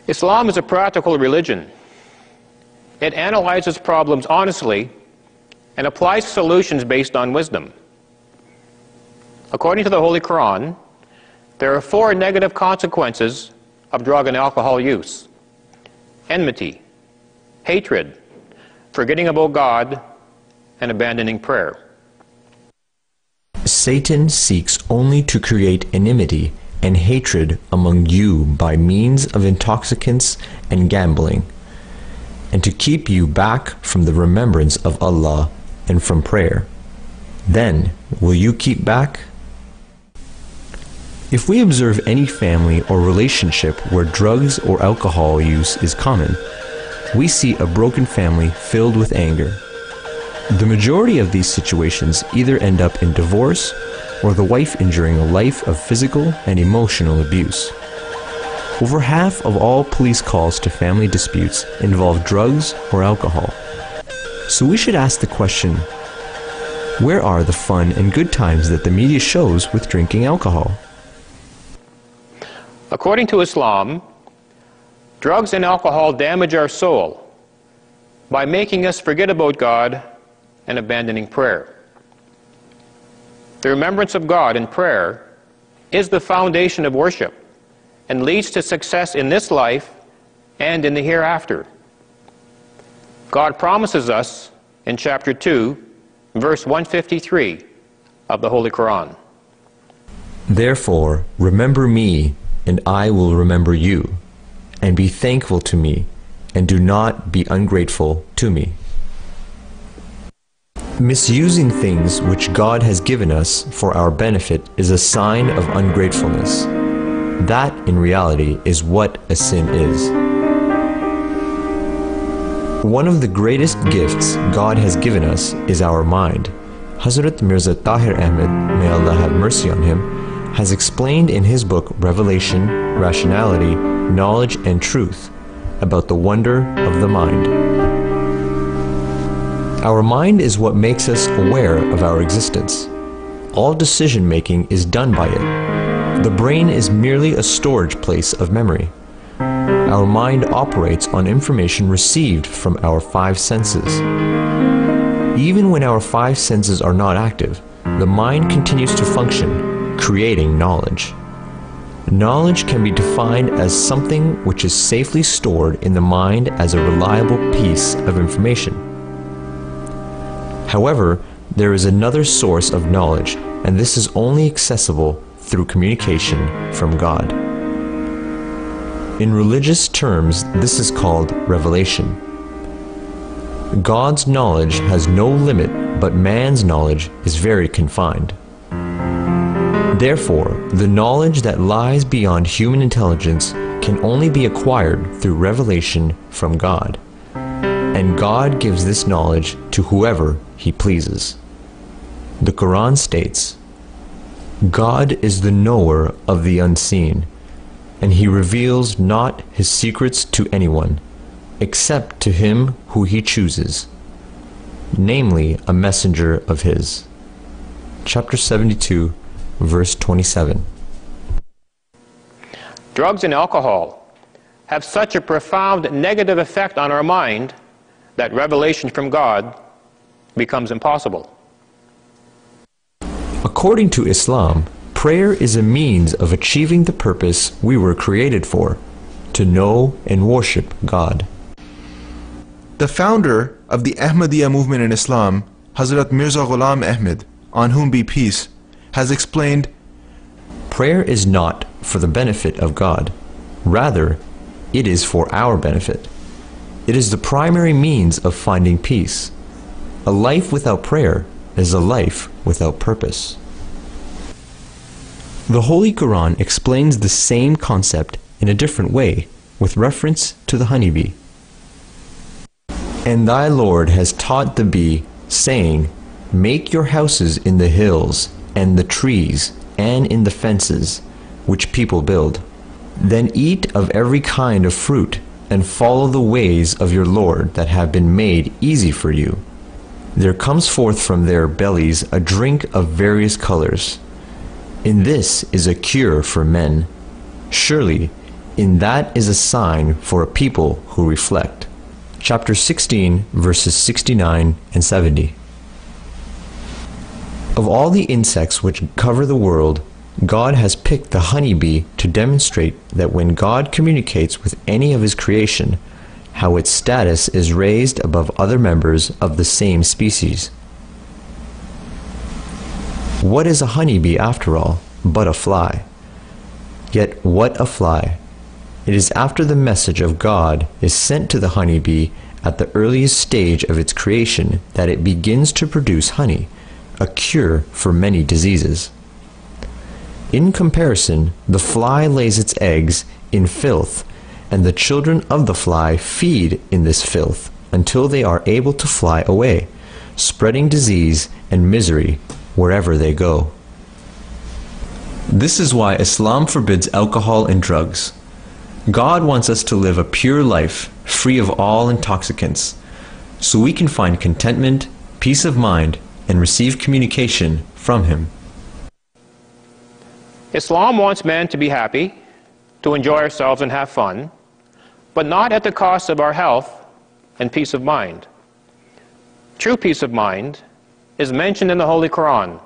Islam is a practical religion. It analyzes problems honestly and applies solutions based on wisdom. According to the Holy Quran, there are 4 negative consequences of drug and alcohol use: enmity, hatred, forgetting about God, and abandoning prayer. Satan seeks only to create enmity and hatred among you by means of intoxicants and gambling, and to keep you back from the remembrance of Allah and from prayer. Then will you keep back? If we observe any family or relationship where drugs or alcohol use is common, we see a broken family filled with anger. The majority of these situations either end up in divorce or the wife enduring a life of physical and emotional abuse. Over half of all police calls to family disputes involve drugs or alcohol. So we should ask the question, where are the fun and good times that the media shows with drinking alcohol? According to Islam, drugs and alcohol damage our soul by making us forget about God and abandoning prayer. The remembrance of God in prayer is the foundation of worship and leads to success in this life and in the hereafter. God promises us in chapter 2, verse 153 of the Holy Quran. Therefore, remember me, and I will remember you, and be thankful to me, and do not be ungrateful to me. Misusing things which God has given us for our benefit is a sign of ungratefulness. That, in reality, is what a sin is. One of the greatest gifts God has given us is our mind. Hazrat Mirza Tahir Ahmed, may Allah have mercy on him, has explained in his book Revelation, Rationality, Knowledge and Truth about the wonder of the mind. Our mind is what makes us aware of our existence. All decision-making is done by it. The brain is merely a storage place of memory. Our mind operates on information received from our 5 senses. Even when our 5 senses are not active, the mind continues to function, creating knowledge. Knowledge can be defined as something which is safely stored in the mind as a reliable piece of information. However, there is another source of knowledge, and this is only accessible through communication from God. In religious terms, this is called revelation. God's knowledge has no limit, but man's knowledge is very confined. Therefore, the knowledge that lies beyond human intelligence can only be acquired through revelation from God. And God gives this knowledge to whoever He pleases. The Quran states, God is the knower of the unseen, and He reveals not His secrets to anyone, except to him who He chooses, namely a messenger of His. Chapter 72, verse 27. Drugs and alcohol have such a profound negative effect on our mind that revelation from God becomes impossible. According to Islam, prayer is a means of achieving the purpose we were created for, to know and worship God. The founder of the Ahmadiyya movement in Islam, Hazrat Mirza Ghulam Ahmed, on whom be peace, has explained, prayer is not for the benefit of God. Rather, it is for our benefit. It is the primary means of finding peace. A life without prayer is a life without purpose. The Holy Quran explains the same concept in a different way with reference to the honeybee. And thy Lord has taught the bee, saying, make your houses in the hills and the trees and in the fences which people build. Then eat of every kind of fruit and follow the ways of your Lord that have been made easy for you. There comes forth from their bellies a drink of various colors. In this is a cure for men. Surely in that is a sign for a people who reflect. Chapter 16, verses 69 and 70. Of all the insects which cover the world, God has picked the honeybee to demonstrate that when God communicates with any of his creation, how its status is raised above other members of the same species. What is a honeybee, after all, but a fly? Yet what a fly! It is after the message of God is sent to the honeybee at the earliest stage of its creation that it begins to produce honey, a cure for many diseases. In comparison, the fly lays its eggs in filth, and the children of the fly feed in this filth until they are able to fly away, spreading disease and misery wherever they go. This is why Islam forbids alcohol and drugs. God wants us to live a pure life, free of all intoxicants, so we can find contentment, peace of mind, and receive communication from Him. Islam wants men to be happy, to enjoy ourselves and have fun, but not at the cost of our health and peace of mind. True peace of mind is mentioned in the Holy Quran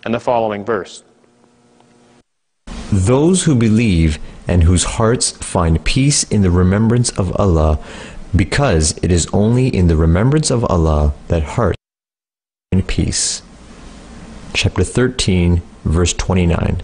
in the following verse. Those who believe and whose hearts find peace in the remembrance of Allah, because it is only in the remembrance of Allah that hearts find peace. Chapter 13, verse 29.